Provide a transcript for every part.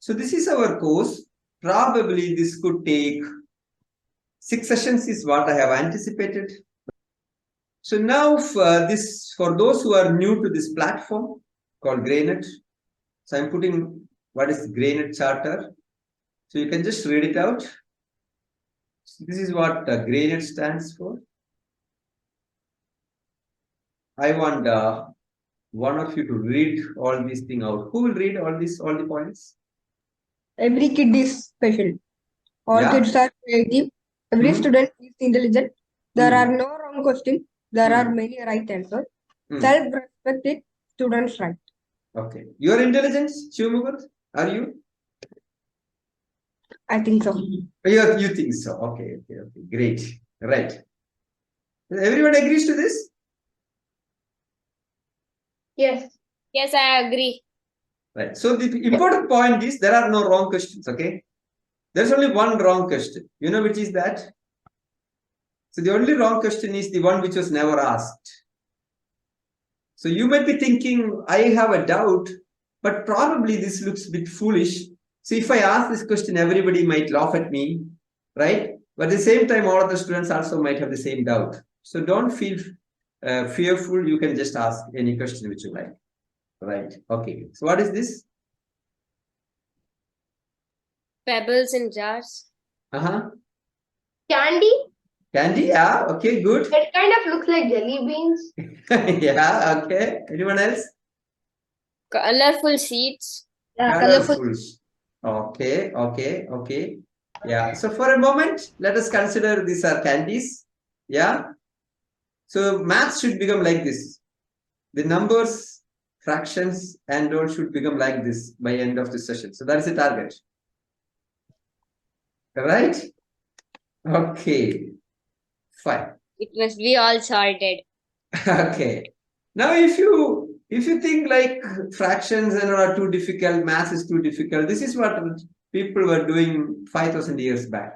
So this is our course. Probably this could take 6 sessions is what I have anticipated. So now for those who are new to this platform called GreyNet, so I'm putting what is GreyNet Charter. So you can just read it out. So this is what GreyNet stands for. I want one of you to read all these things out. Who will read all the points? Every kid is special. All kids are creative. Every student is intelligent. There are no wrong questions. There are many right answers. Self-respect is students' right. Okay. Your intelligence, Shivamukund, are you? I think so. You think so? Okay. Great. Right. Everyone agrees to this? Yes. Yes, I agree. Right. So the important point is there are no wrong questions. Okay. There's only one wrong question. You know which is that? So the only wrong question is the one which was never asked. So you might be thinking, I have a doubt, but probably this looks a bit foolish. So if I ask this question, everybody might laugh at me, right? But at the same time, all of the students also might have the same doubt. So don't feel fearful. You can just ask any question which you like. Right. Okay. So what is this? Pebbles in jars. Candy? Candy, yeah. Okay, good. It kind of looks like jelly beans. Yeah, okay. Anyone else? Colorful seeds. Yeah, colorful. Okay. Yeah. So for a moment, let us consider these are candies. Yeah. So maths should become like this. The numbers, fractions, and all should become like this by end of the session. So that is the target. Right? Okay. Fine. It must be all sorted. Okay. Now if you think like fractions and are too difficult, math is too difficult, this is what people were doing 5,000 years back.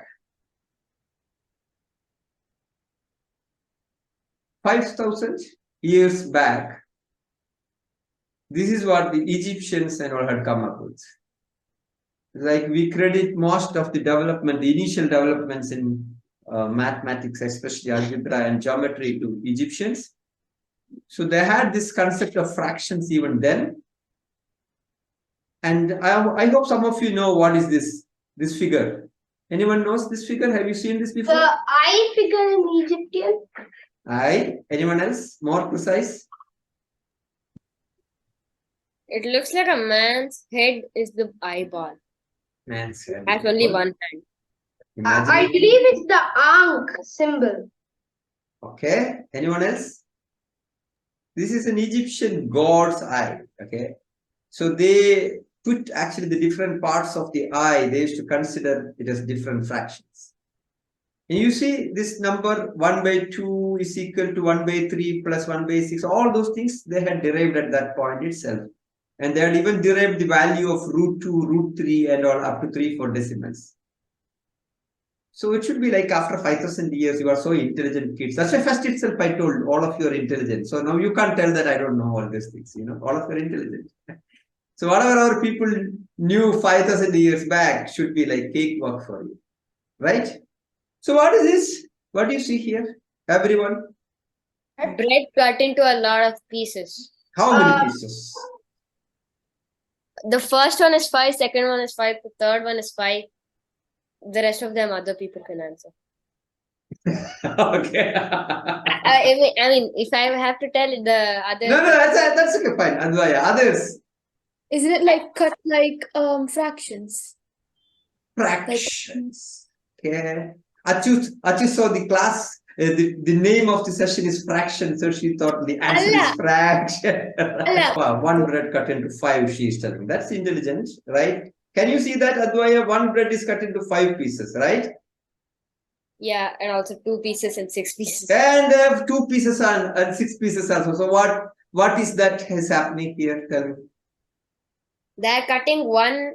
5,000 years back, this is what the Egyptians and all had come up with. Like we credit most of the development, the initial developments in mathematics, especially algebra and geometry, to Egyptians. So they had this concept of fractions even then. And I hope some of you know what is this figure. Anyone knows this figure? Have you seen this before? The eye figure in Egyptian. Eye. Anyone else? More precise? It looks like a man's head is the eyeball. Man's head. Has only one hand. I believe it's the Ankh symbol. Okay. Anyone else? This is an Egyptian god's eye. Okay. So they put actually the different parts of the eye, they used to consider it as different fractions. And you see this number 1/2 is equal to 1/3 plus 1/6. All those things they had derived at that point itself. And they had even derived the value of √2, √3 and all up to 3 for decimals. So it should be like after 5,000 years, you are so intelligent kids. That's why first itself I told all of you are intelligent. So now you can't tell that I don't know all these things. You know, all of you are intelligent. So whatever our people knew 5,000 years back should be like cakewalk for you. Right? So what is this? What do you see here? Everyone? Bread cut into a lot of pieces. How many pieces? The first one is 5, second one is 5, the third one is 5. The rest of them other people can answer. Okay. I mean, if I have to tell the other. No, that's okay, fine. Advaya, others. Isn't it like cut like fractions? Fractions. Okay. Achu saw the class. The name of the session is fraction, so she thought the answer is fraction. Wow, 1 bread cut into 5, she is telling. That's intelligent, right? Can you see that, Advaya? 1 bread is cut into 5 pieces, right? Yeah, and also 2 pieces and 6 pieces. And 2 pieces and 6 pieces also. So what is that is happening here? Tell me. They're cutting 1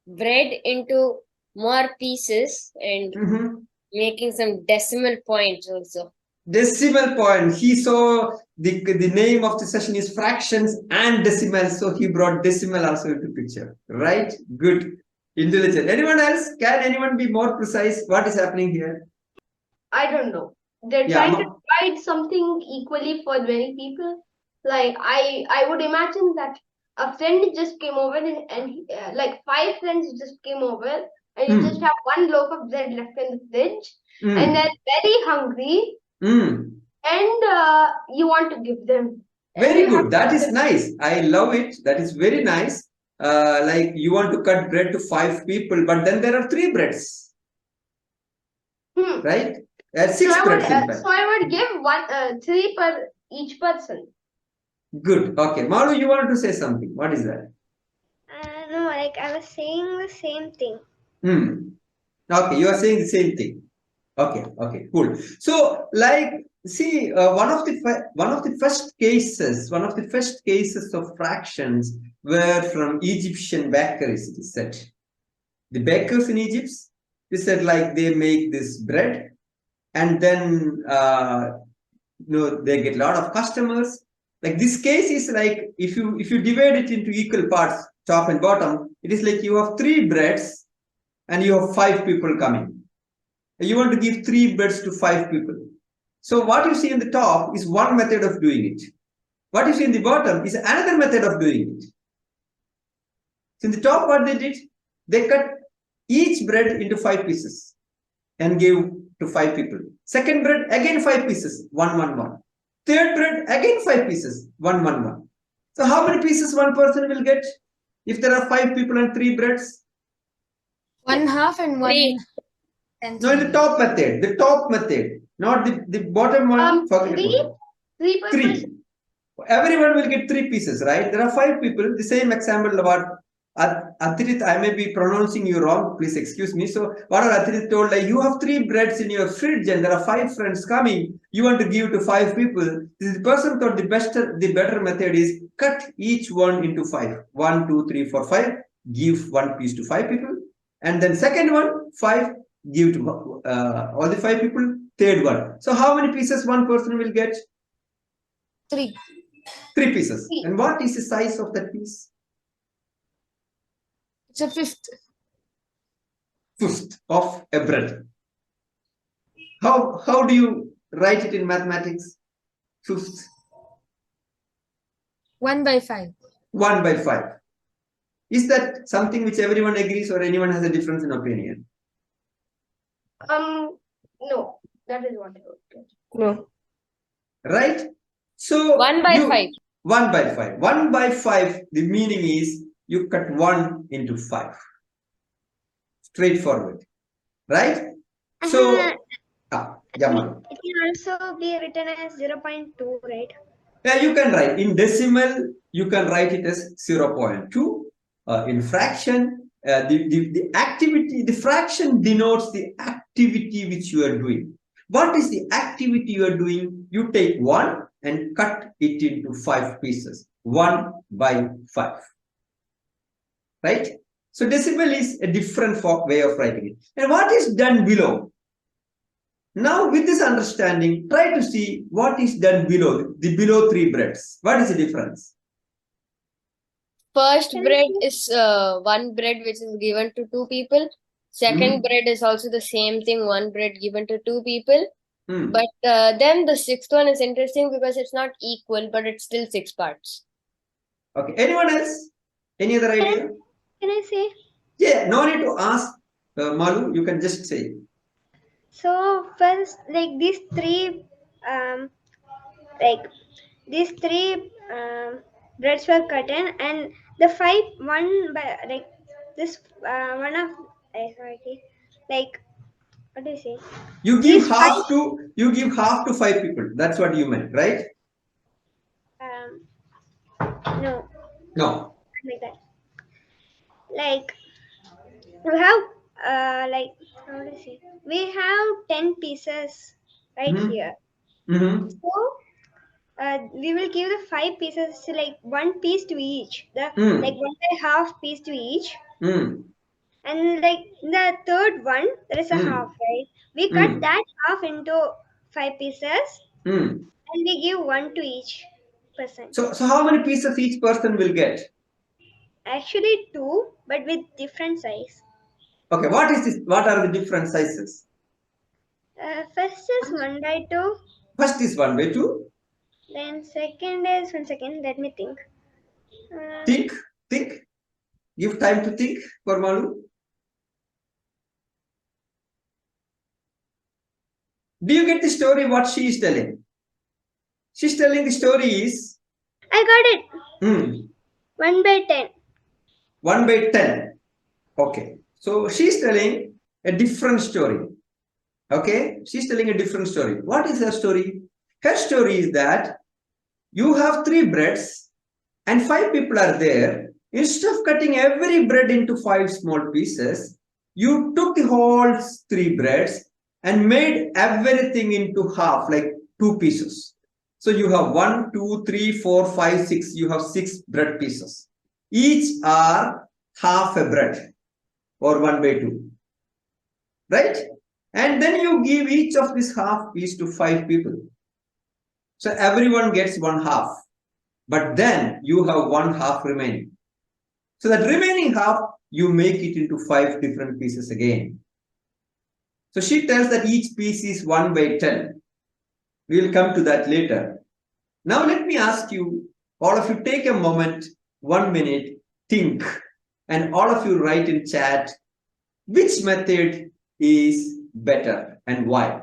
bread into more pieces and making some decimal points also. Decimal point. He saw the name of the session is fractions and decimals, so he brought decimal also into picture. Right? Good. Intelligent. Anyone else? Can anyone be more precise? What is happening here? I don't know. They're Yeah, trying to divide something equally for many people. Like I would imagine that a friend just came over and like 5 friends just came over and you just have one loaf of bread left in the fridge and they're very hungry and you want to give them. Very good. That is nice. I love it. That is very nice. Like you want to cut bread to 5 people, but then there are 3 breads. Right? 6 breads in fact. So I would give 3 per each person. Good. Okay. Malu, you wanted to say something. What is that? No, like I was saying the same thing. Okay, you are saying the same thing. Okay, okay, cool. So, like, see, one of the first cases of fractions were from Egyptian bakeries. It is said the bakers in Egypt, they said like they make this bread, and then they get a lot of customers. Like this case is like if you divide it into equal parts, top and bottom, it is like you have 3 breads and you have 5 people coming. You want to give 3 breads to 5 people. So what you see in the top is one method of doing it. What you see in the bottom is another method of doing it. So in the top, what they did, they cut each bread into 5 pieces and gave to 5 people. Second bread, again 5 pieces, 1, 1, 1. Third bread, again 5 pieces, 1, 1, 1. So how many pieces one person will get if there are 5 people and 3 breads? 1/2 and 1. No, in the top method, not the bottom one. Forget about it. 3. Everyone will get 3 pieces, right? There are 5 people. The same example about Atrit, I may be pronouncing you wrong. Please excuse me. So, what Atrit told, like you have 3 breads in your fridge and there are 5 friends coming. You want to give to 5 people. The person thought the better method is cut each one into 5. 1, 2, 3, 4, 5. Give 1 piece to 5 people. And then second one, 5. Give to all the 5 people. Third one. So, how many pieces one person will get? 3. 3 pieces. And what is the size of that piece? It's a fifth. Fifth of a bread. How do you write it in mathematics? Fifth. 1/5. 1/5. Is that something which everyone agrees or anyone has a difference in opinion? No. That is what I would get. No. Right? So 1/5. 1/5. 1/5, the meaning is you cut 1 into 5. Straightforward. Right? So, Jamal. It can also be written as 0.2, right? Yeah, you can write. In decimal, you can write it as 0.2. In fraction, the activity, the fraction denotes the activity which you are doing. What is the activity you are doing? You take 1 and cut it into 5 pieces. 1/5. Right? So decimal is a different way of writing it. And what is done below? Now with this understanding, try to see what is done below, the below 3 breads. What is the difference? First bread is 1 bread which is given to 2 people. Second bread is also the same thing, 1 bread given to 2 people. But then the 6th one is interesting because it's not equal, but it's still 6 parts. Okay. Anyone else? Any other idea? Can I say? Yeah, no need to ask, Malu. You can just say. So first, like these 3, breads were cut in, and the 5 one by like this one of like what do you say? You give half to 5 people. That's what you meant, right? No. No. Like that. Like we have like how do you say? We have 10 pieces right here. So we will give the 5 pieces, so like 1 piece to each. The like 1/2 piece to each. And like the third one, there is a half, right? We cut that half into 5 pieces, and we give 1 to each person. So how many pieces each person will get? Actually 2, but with different size. Okay, what is this? What are the different sizes? First is 1 by 2. First is 1 by 2. Then second is, 1 second, let me think. Think. Give time to think for Malu. Do you get the story what she is telling? She's telling the story is... I got it. 1 by 10. 1 by 10. Okay. So she's telling a different story. Okay. She's telling a different story. What is her story? Her story is that you have 3 breads and 5 people are there. Instead of cutting every bread into 5 small pieces, you took the whole 3 breads and made everything into half, like 2 pieces. So you have 1, 2, 3, 4, 5, 6. You have 6 bread pieces. Each are half a bread or 1 by 2. Right? And then you give each of this half piece to 5 people. So everyone gets 1 half. But then you have 1 half remaining. So that remaining half, you make it into 5 different pieces again. So she tells that each piece is 1 by 10. We will come to that later. Now let me ask you, all of you take a moment, 1 minute, think, and all of you write in chat, which method is better and why?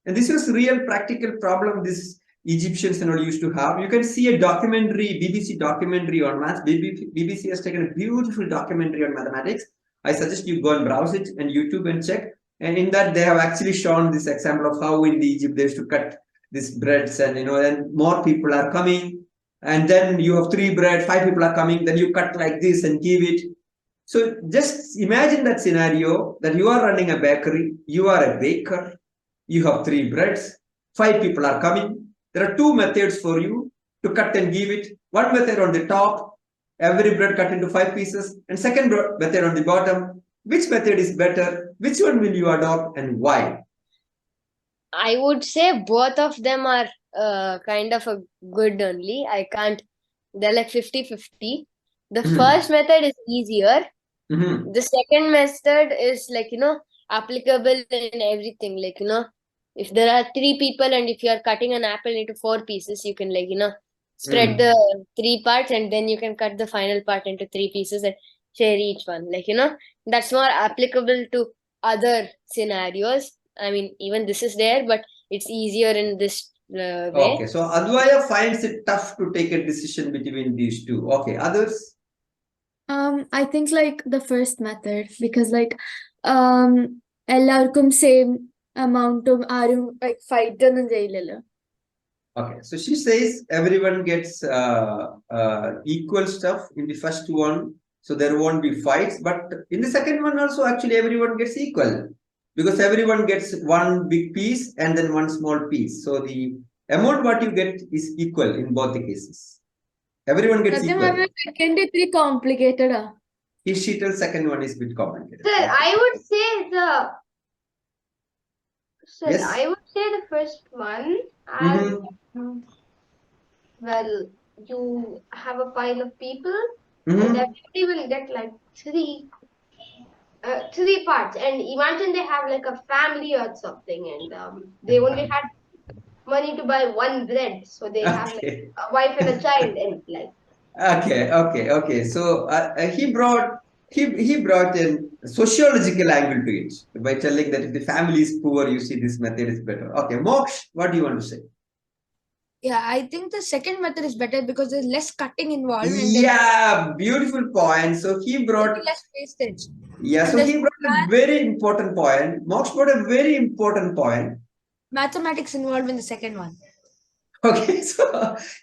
And this was a real practical problem this Egyptians and all used to have. You can see a documentary, BBC documentary on maths. BBC has taken a beautiful documentary on mathematics. I suggest you go and browse it and YouTube and check. And in that, they have actually shown this example of how in the Egypt they used to cut these breads, and and more people are coming. And then you have 3 bread, 5 people are coming. Then you cut like this and give it. So just imagine that scenario that you are running a bakery. You are a baker. You have 3 breads. 5 people are coming. There are 2 methods for you to cut and give it. One method on the top, every bread cut into 5 pieces, and second method on the bottom. Which method is better? Which one will you adopt and why? I would say both of them are kind of a good only. They're like 50-50. The first method is easier. The second method is like, applicable in everything. Like, if there are 3 people and if you are cutting an apple into 4 pieces, you can like, spread the 3 parts and then you can cut the final part into 3 pieces and share each one. Like, that's more applicable to other scenarios. I mean, even this is there, but it's easier in this way. Okay, so Advaya finds it tough to take a decision between these 2. Okay, others? I think like the first method, because like എല്ലാവർക്കും same amount of ആരും like fight ഒന്നും ചെയ്യില്ലല്ലോ. Okay, so she says everyone gets equal stuff in the first one, so there won't be fights. But in the second one also, actually everyone gets equal because everyone gets 1 big piece and then 1 small piece. So the amount what you get is equal in both the cases. Everyone gets equal. Second is pretty complicated. If she tells second one is a bit complicated. Sir, I would say Yes. I would say the first one. Well, you have a pile of people, and everybody will get like 3 parts. And imagine they have like a family or something, and they only had money to buy 1 bread, so they have like a wife and a child, and like. Okay. So he brought a sociological angle to it by telling that if the family is poor, you see this method is better. Okay, Moksha, what do you want to say? Yeah, I think the second method is better because there's less cutting involved. And Yeah, beautiful point. So he brought less wastage. Yeah, so he brought a very important point. Moksha brought a very important point. Mathematics involved in the second one. Okay, so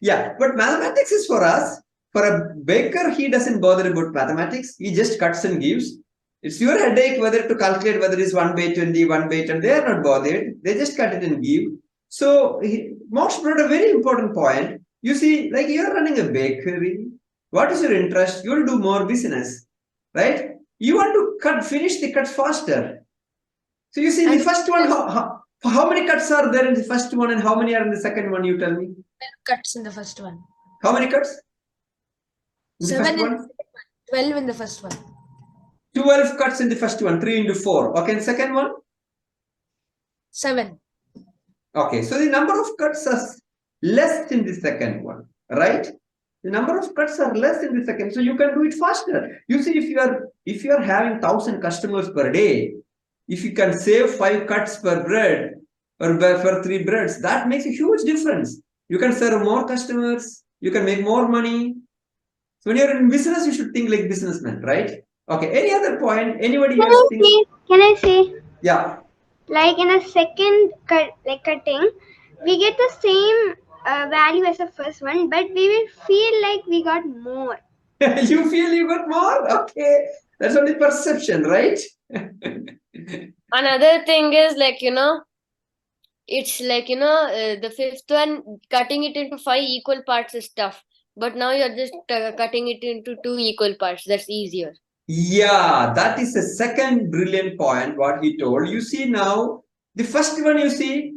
yeah, but mathematics is for us. For a baker, he doesn't bother about mathematics. He just cuts and gives. It's your headache whether to calculate whether it's 1 by 20, 1 by 10. They are not bothered. They just cut it and give. So Moksha brought a very important point. You see, like you're running a bakery. What is your interest? You'll do more business, right? You want to finish the cuts faster. So you see, the first one, how many cuts are there in the first one and how many are in the second one? You tell me. 10 cuts in the first one. How many cuts? 7 in the second one. 12 in the first one. 12 cuts in the first one, 3 into 4. Okay, and second one? 7. Okay, so the number of cuts are less in the second one, right? The number of cuts are less in the second, so you can do it faster. You see, if you are having 1,000 customers per day, if you can save 5 cuts per bread or for 3 breads, that makes a huge difference. You can serve more customers, you can make more money. So when you're in business, you should think like businessman, right? Okay, any other point? Anybody else think? Can I say? Yeah. Like in a second cutting, we get the same value as the first one, but we will feel like we got more. You feel you got more? Okay. That's only perception, right? Another thing is like, it's like, the fifth one, cutting it into 5 equal parts is tough. But now you're just cutting it into 2 equal parts. That's easier. Yeah, that is a second brilliant point, what he told. You see now, the first one, you see,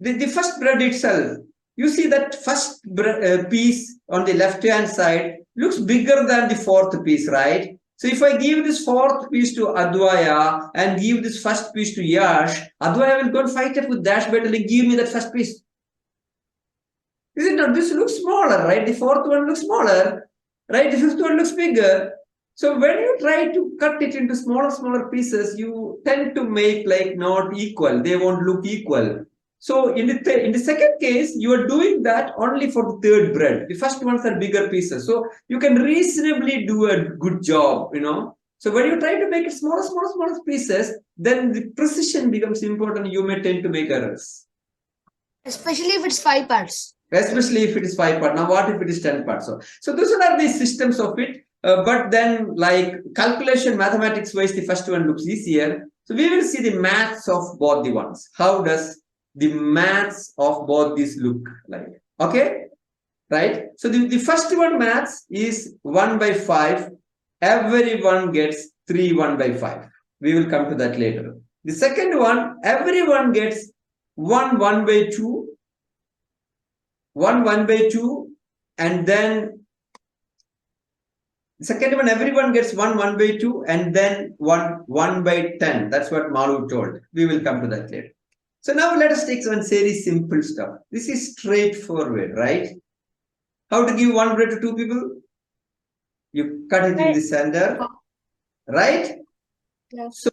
the first bread itself, you see that first piece on the left-hand side looks bigger than the fourth piece, right? So if I give this fourth piece to Advaya and give this first piece to Yash, Advaya will go and fight it with Dash battle and give me that first piece. Is it not? This looks smaller, right? The fourth one looks smaller, right? The fifth one looks bigger. So when you try to cut it into smaller pieces, you tend to make like not equal. They won't look equal. So in the second case, you are doing that only for the third bread. The first ones are bigger pieces. So you can reasonably do a good job, So when you try to make it smaller pieces, then the precision becomes important. You may tend to make errors. Especially if it's 5 parts. Especially if it is 5 parts. Now, what if it is 10 parts? So those are the systems of it. But then, like calculation, mathematics wise, the first one looks easier. So we will see the maths of both the ones. How does the maths of both these look like? Okay, right? So the first one maths is 1 by 5. Everyone gets 3 1 by 5. We will come to that later. The second one, everyone gets 1 1 by 2. 1 1 by 2, and then the second one, everyone gets 1 1 by 2, and then 1 1 by 10. That's what Malu told. We will come to that later. So now let us take some very simple stuff. This is straightforward, right? How to give 1 bread to 2 people? You cut it in the center, right? Yes. So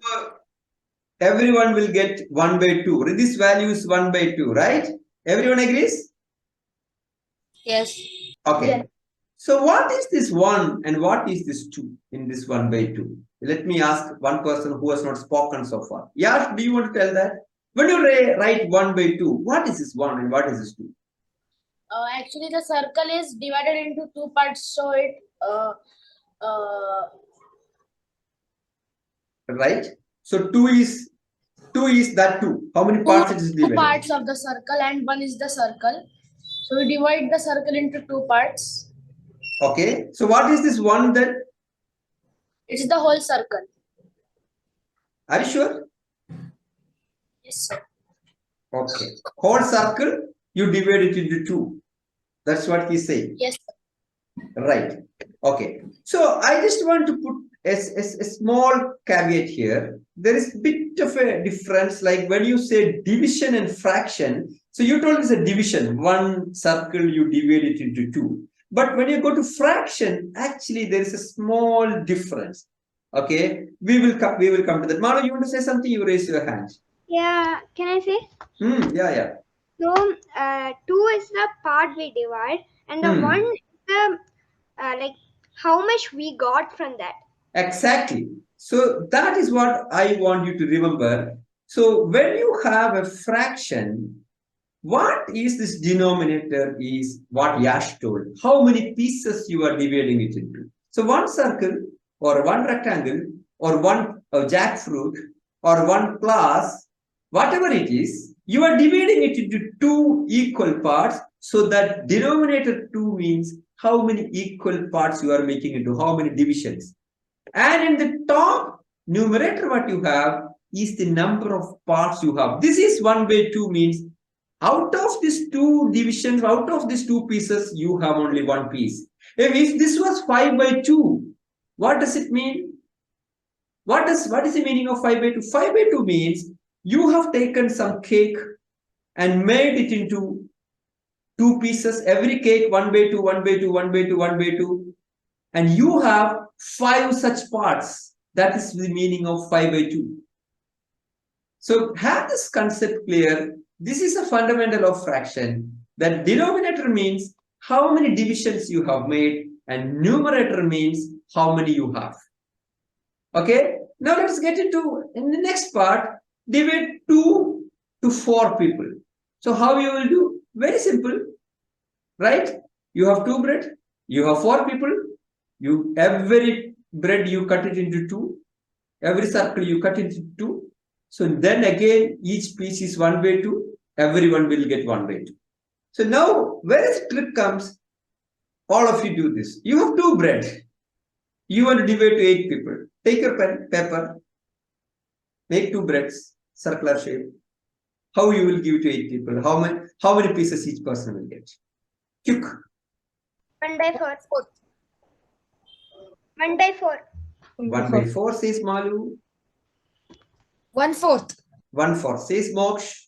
everyone will get 1 by 2. This value is 1 by 2, right? Everyone agrees? Yes. Okay. Yeah. So what is this 1 and what is this 2 in this 1 by 2? Let me ask one person who has not spoken so far. Yash, do you want to tell that? When you write 1 by 2, what is this 1 and what is this 2? Actually, the circle is divided into 2 parts, so it Right? So 2 is that 2. How many parts it is divided? 2 parts of the circle and 1 is the circle. So we divide the circle into 2 parts. Okay. So what is this 1 then? It's the whole circle. Are you sure? Yes, sir. Okay. Whole circle, you divide it into 2. That's what he's saying. Yes, sir. Right. Okay. So I just want to put a small caveat here. There is a bit of a difference, like when you say division and fraction. So you told us a division, 1 circle, you divide it into 2. But when you go to fraction, actually there is a small difference. Okay, we will come to that. Manu, you want to say something? You raise your hand. Yeah, can I say? Yeah. So 2 is the part we divide, and the 1 is the like how much we got from that. Exactly. So that is what I want you to remember. So when you have a fraction, what is this denominator is what Yash told. How many pieces you are dividing it into. So 1 circle or 1 rectangle or 1 jackfruit or 1 class, whatever it is, you are dividing it into 2 equal parts. So that denominator 2 means how many equal parts you are making into, how many divisions. And in the top numerator, what you have is the number of parts you have. This is 1 by 2 means out of these 2 divisions, out of these 2 pieces, you have only 1 piece. If this was 5 by 2, What does it mean? What is the meaning of 5 by 2? 5 by 2 means you have taken some cake and made it into 2 pieces. Every cake 1 by 2, 1 by 2, 1 by 2, 1 by 2. And you have 5 such parts. That is the meaning of 5 by 2. So have this concept clear. This is a fundamental of fraction. That denominator means how many divisions you have made, and numerator means how many you have. Okay, now let's get into in the next part. Divide 2 to 4 people. So how you will do? Very simple, right? You have 2 bread, you have 4 people. Every bread you cut it into 2. Every circle you cut it into 2. So then again each piece is 1 by 2. Everyone will get 1 by 2. So now where the trick comes, all of you do this. You have 2 bread. You want to divide to 8 people. Take your pen, paper, make 2 breads, circular shape. How you will give to 8 people? How many pieces each person will get? Quick. 1 by 4. 1 by 4. 1 by 4 says Malu. 1/4. 1/4 says Moksh.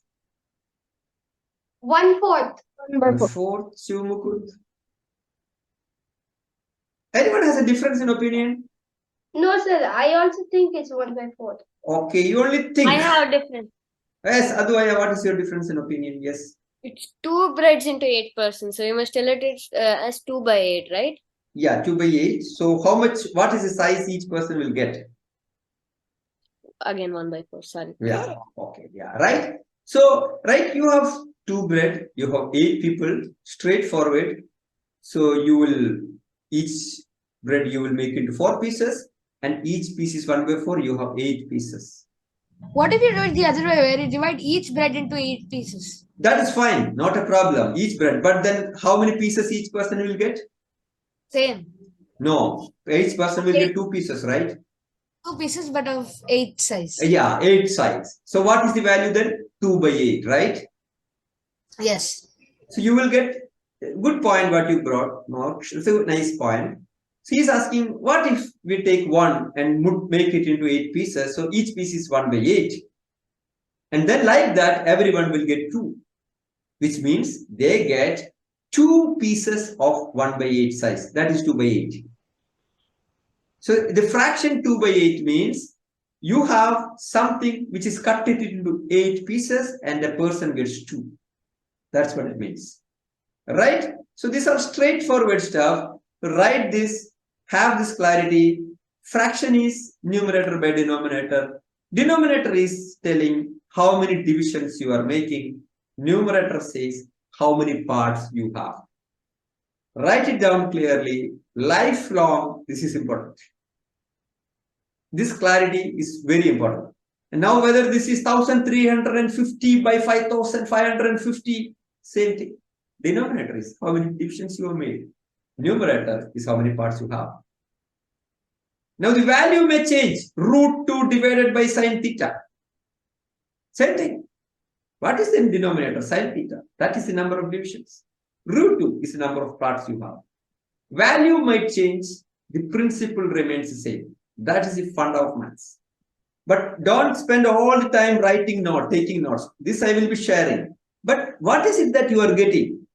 1/4. 1/4 Shivmukund. Anyone has a difference in opinion? No, sir. I also think it's 1 by 4. Okay, you only think. I have a difference. Yes, Advaya, what is your difference in opinion? Yes. It's 2 breads into 8 persons. So you must tell it as 2 by 8, right? Yeah, 2 by 8. So what is the size each person will get? Again 1 by 4. Sorry. Yeah. Okay. Yeah. Right. So, right, you have 2 bread, you have 8 people, straightforward. So each bread you will make into 4 pieces, and each piece is 1 by 4. You have 8 pieces. What if you do it the other way, where you divide each bread into 8 pieces? That is fine, not a problem. Each bread, but then how many pieces each person will get? Same. No, each person will get 2 pieces, right? 2 pieces, but of 8 size. Yeah, 8 sides. So what is the value then? 2 by 8, right? Yes. So you will get good point what you brought. It's a nice point. So he's asking, what if we take 1 and make it into 8 pieces? So each piece is 1 by 8. And then like that, everyone will get 2. Which means they get 2 pieces of 1 by 8 size. That is 2 by 8. So the fraction 2 by 8 means you have something which is cut it into 8 pieces and the person gets 2. That's what it means. Right? So these are straightforward stuff. Write this, have this clarity. Fraction is numerator by denominator. Denominator is telling how many divisions you are making. Numerator says how many parts you have. Write it down clearly. Lifelong, this is important. This clarity is very important. And now whether this is 1350 by 5550, same thing. Denominator is how many divisions you have made. Numerator is how many parts you have. Now the value may change. √2 divided by sine theta. Same thing. What is the denominator? Sine theta. That is the number of divisions. √2 is the number of parts you have. Value might change. The principle remains the same. That is the fund of maths. But don't spend all the time writing notes, taking notes. This I will be sharing. But what is it that you are getting?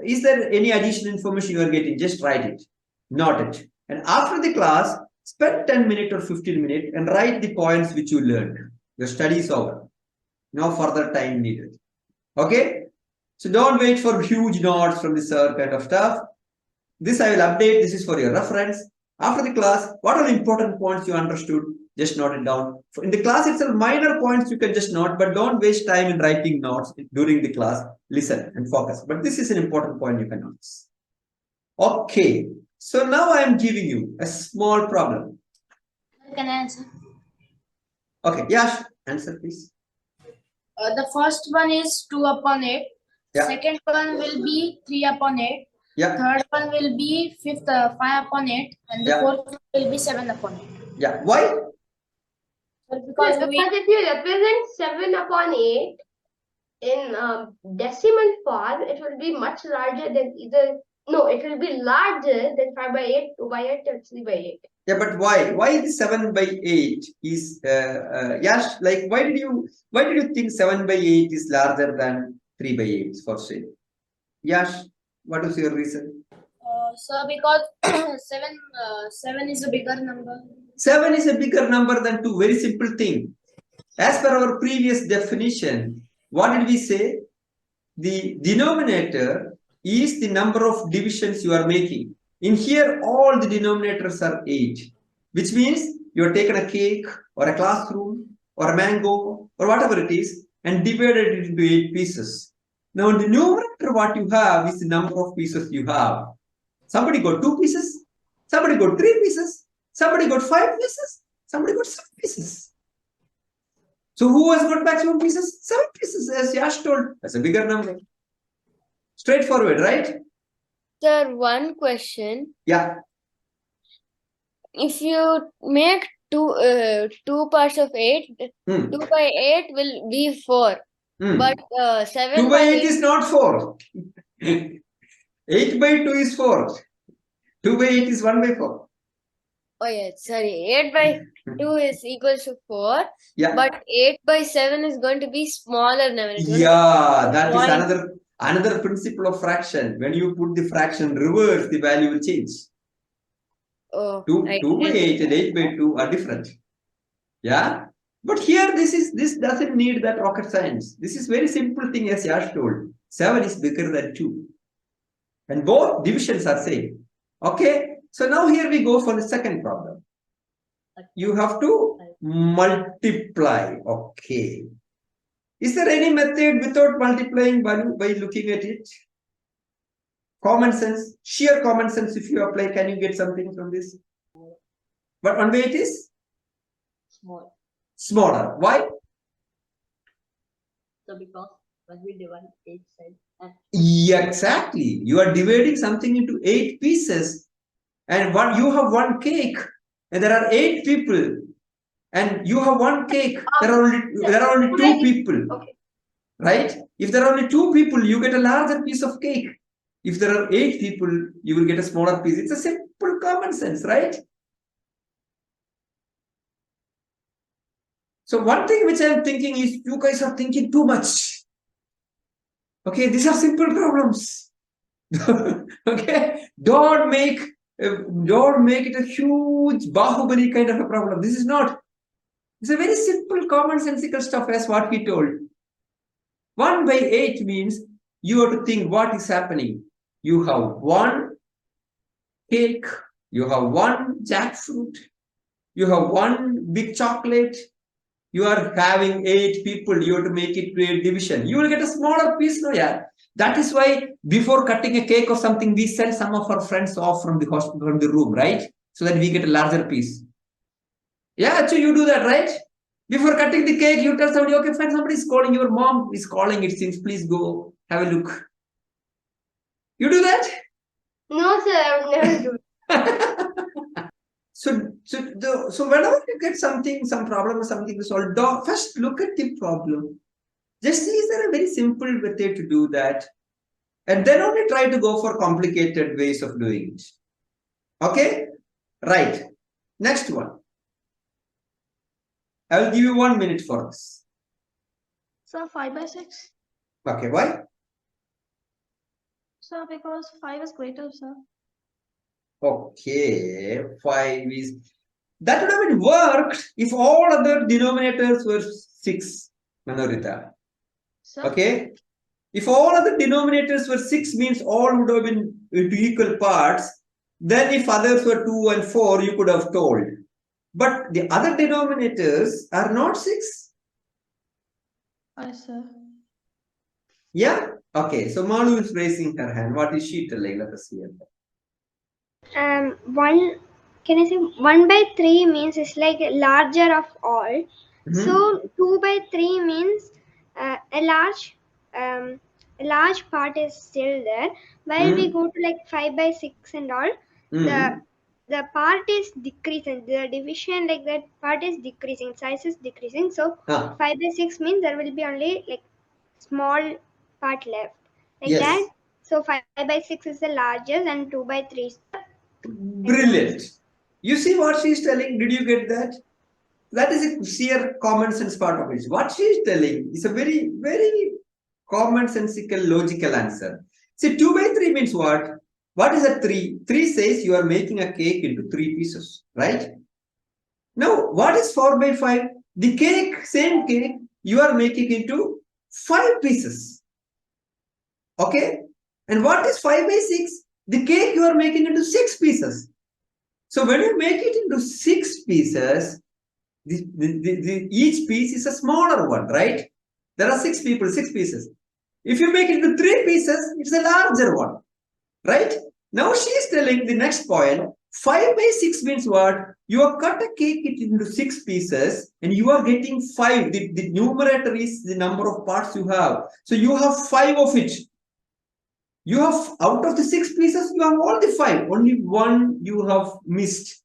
Is there any additional information you are getting? Just write it. Note it. And after the class, spend 10 minutes or 15 minutes and write the points which you learned. Your study is over. No further time needed. Okay? So don't wait for huge notes from the sir kind of stuff. This I will update. This is for your reference. After the class, what are the important points you understood? Just note it down. In the class itself, minor points you can just note, but don't waste time in writing notes during the class. Listen and focus. But this is an important point you can notice. Okay. So now I am giving you a small problem. Can I answer? Okay. Yash, answer please. The first one is 2 upon 8. Yeah. Second one will be 3 upon 8. Yeah. Third one will be 5 upon 8. And the fourth one will be 7 upon 8. Yeah. Why? Because if you represent 7 upon 8 in decimal form, it will be much larger than either No, it will be larger than 5 by 8, 2 by 8, and 3 by 8. Yeah, but why? Why the 7 by 8 is Yash? Like, why did you think 7 by 8 is larger than 3 by 8 for say? Yash, what is your reason? Sir, because 7 is a bigger number. 7 is a bigger number than 2. Very simple thing. As per our previous definition, what did we say? The denominator is the number of divisions you are making. In here, all the denominators are 8, which means you have taken a cake or a classroom or a mango or whatever it is and divided it into 8 pieces. Now, in the numerator, what you have is the number of pieces you have. Somebody got 2 pieces, somebody got 3 pieces, somebody got 5 pieces, somebody got 7 pieces. So who has got maximum pieces? 7 pieces, as Yash told. That's a bigger number. Straightforward, right? Sir, one question. Yeah. If you make two parts of 8, 2 by 8 will be 4. But 7 2 by by 8 is not 4. 8 by 2 is 4. 2 by 8 is 1 by 4. Oh yeah, sorry. 8 by 2 is equals to 4. Yeah. But 8 by 7 is going to be smaller number. Yeah, that is another principle of fraction. When you put the fraction reverse, the value will change. Oh, 2 by 8 and 8 by 2 are different. Yeah. But here, this doesn't need that rocket science. This is very simple thing, as Yash told. 7 is bigger than 2. And both divisions are same. Okay. So now here we go for the second problem. You have to multiply. Okay. Is there any method without multiplying by looking at it? Common sense, sheer common sense, if you apply, can you get something from this? But one way it is? Small. Smaller. Why? So because when we divide 8 sides and exactly. You are dividing something into 8 pieces, and you have one cake, and there are 8 people, and you have one cake. There are only 2 people. Okay. Right? If there are only 2 people, you get a larger piece of cake. If there are 8 people, you will get a smaller piece. It's a simple common sense, right? So one thing which I'm thinking is you guys are thinking too much. Okay, these are simple problems. Okay, don't make it a huge Bahubali kind of a problem. This is not. It's a very simple, commonsensical stuff as what we told. 1 by 8 means you have to think what is happening. You have one cake, you have one jackfruit, you have one big chocolate, you are having 8 people, you have to make it to a division. You will get a smaller piece, no? Yeah. That is why before cutting a cake or something, we send some of our friends off from the hospital, from the room, right? So that we get a larger piece. Yeah, so you do that, right? Before cutting the cake, you tell somebody, okay, fine, somebody is calling, your mom is calling, it seems, please go, have a look. You do that? No, sir, I would never do it. So whenever you get something, some problem or something to solve, first look at the problem. Just see, is there a very simple method to do that? And then only try to go for complicated ways of doing it. Okay? Right. Next one. I will give you 1 minute for this. so 5 by 6. Okay, why? So because 5 is greater, sir. Okay, 5 is... That would have been worked if all other denominators were 6, Manorita. So, okay? If all other denominators were 6 means all would have been into equal parts. Then if others were 2 and 4, you could have told. But the other denominators are not 6. yes, sir. Yeah? Okay, so Malu is raising her hand. What is she telling? Let us hear that. Can I say 1 by 3 means it's like larger of all. So 2 by 3 means a large part is still there. While we go to like 5 by 6 and all, the part is decreasing. The division, like that part is decreasing. Size is decreasing. So 5 by 6 means there will be only like small part left. Like yes. that. So 5 by 6 is the largest and 2 by 3 is the Brilliant. You see what she is telling? Did you get that? That is a sheer common sense part of it. What she is telling is a very, very commonsensical, logical answer. See, 2 by 3 means what? What is a 3? 3 says you are making a cake into 3 pieces, right? Now, what is 4 by 5? The cake, same cake, you are making into 5 pieces. Okay? And what is 5 by 6? The cake you are making into 6 pieces. So when you make it into 6 pieces, each piece is a smaller one, right? There are 6 people, 6 pieces. If you make it into 3 pieces, it's a larger one, right? Now she is telling the next point, 5 by 6 means what? You have cut a cake into 6 pieces and you are getting 5. The numerator is the number of parts you have. So you have 5 of it. You have, out of the 6 pieces, you have all the 5. Only one you have missed.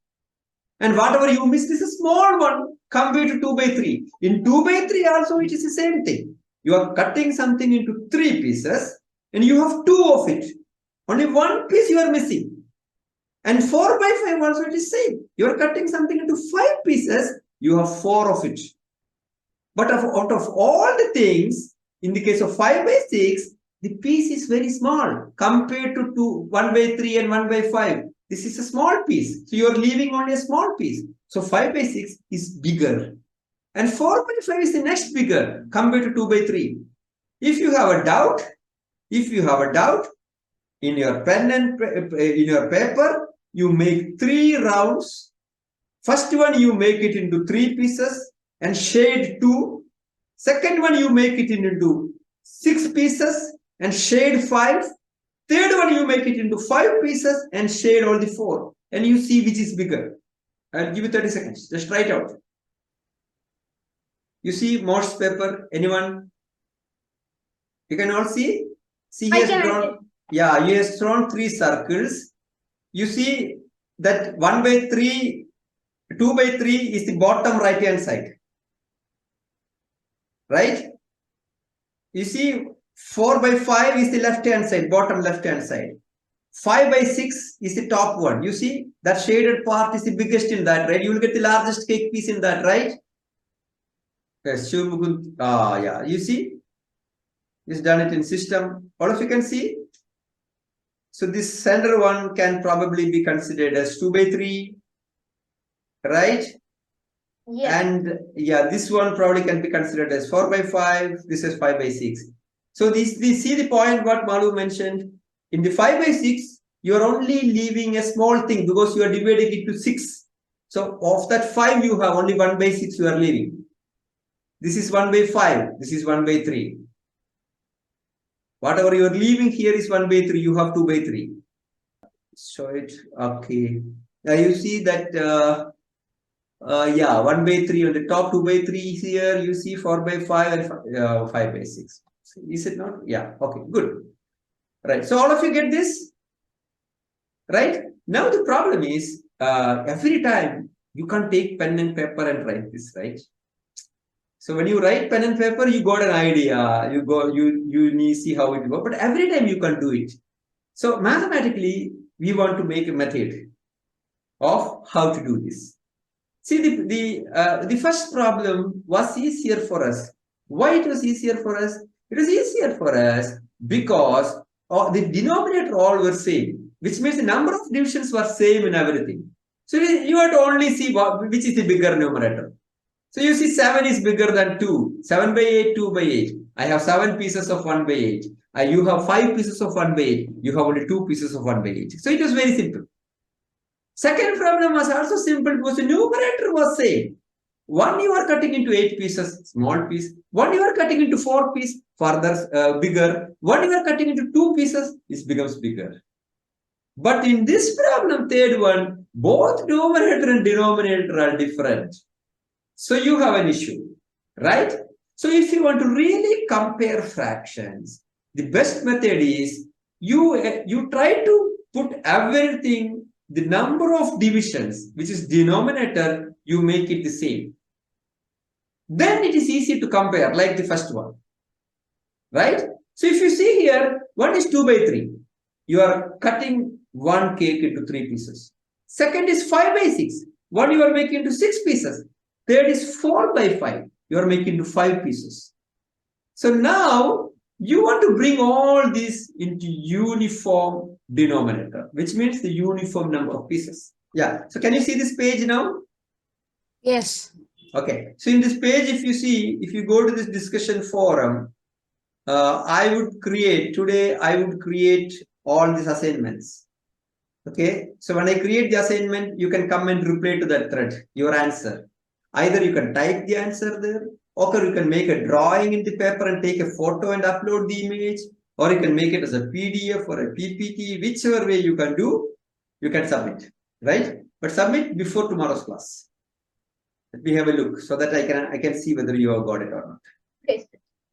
And whatever you missed is a small one compared to 2 by 3. In 2 by 3 also it is the same thing. You are cutting something into 3 pieces and you have 2 of it. Only one piece you are missing. And 4 by 5 also it is same. You are cutting something into 5 pieces, you have 4 of it. But out of all the things, in the case of 5 by 6, the piece is very small compared to 1 by 3 and 1 by 5. This is a small piece. So you are leaving only a small piece. So 5 by 6 is bigger. And 4 by 5 is the next bigger compared to 2 by 3. If you have a doubt, in your pen and in your paper, you make 3 rounds. First one, you make it into 3 pieces and shade 2. Second one, you make it into 6 pieces and shade 5. Third one, you make it into 5 pieces and shade all the 4. And you see which is bigger. I'll give you 30 seconds. Just try it out. You see Morse paper? Anyone? You can all see? See, he has drawn. Yeah, he has drawn 3 circles. You see that 1 by 3, 2 by 3 is the bottom right hand side. Right? You see 4 by 5 is the left hand side, bottom left hand side. 5 by 6 is the top one. You see that shaded part is the biggest in that, right? You will get the largest cake piece in that, right? Yes, yeah. You see? He's done it in system. All of you can see? So this center one can probably be considered as 2 by 3, right? Yeah. And yeah, this one probably can be considered as 4 by 5. This is 5 by 6. So this, see the point what Malu mentioned. In the 5 by 6, you are only leaving a small thing because you are dividing it to 6. So of that 5, you have only 1 by 6 you are leaving. This is 1 by 5. This is 1 by 3. Whatever you are leaving here is 1 by 3. You have 2 by 3. Show it. Okay. Now you see that, yeah, 1 by 3 on the top, 2 by 3 here. You see 4 by 5 and 5 by 6. Is it not? Yeah. Okay, good. Right. So all of you get this? Right? Now the problem is, every time you can't take pen and paper and write this, right? So when you write pen and paper, you got an idea. You need to see how it goes. But every time you can do it. So mathematically, we want to make a method of how to do this. See, the first problem was easier for us. Why it was easier for us? It was easier for us because the denominator all were same, which means the number of divisions were same in everything. So you have to only see which is the bigger numerator. So you see 7 is bigger than 2. 7 by 8, 2 by 8. I have 7 pieces of 1 by 8. You have 5 pieces of 1 by 8. You have only 2 pieces of 1 by 8. So it was very simple. Second problem was also simple because the numerator was same. One you are cutting into 8 pieces, small piece. One you are cutting into 4 pieces, further bigger. One you are cutting into 2 pieces, it becomes bigger. But in this problem, third one, both numerator and denominator are different. So you have an issue, right? So if you want to really compare fractions, the best method is you try to put everything, the number of divisions, which is denominator, you make it the same. Then it is easy to compare like the first one, right? So if you see here, one is 2 by 3. You are cutting one cake into 3 pieces. Second is 5 by 6. One you are making into 6 pieces. Third is 4 by 5. You are making into 5 pieces. So now you want to bring all these into uniform denominator, which means the uniform number of pieces. Yeah. So can you see this page now? Yes. Okay. So in this page, if you see, if you go to this discussion forum, I would create all these assignments. Okay. So when I create the assignment, you can come and reply to that thread, your answer. Either you can type the answer there, or you can make a drawing in the paper and take a photo and upload the image, or you can make it as a PDF or a PPT, whichever way you can do, you can submit, right? But submit before tomorrow's class. Let me have a look so that I can see whether you have got it or not. Okay.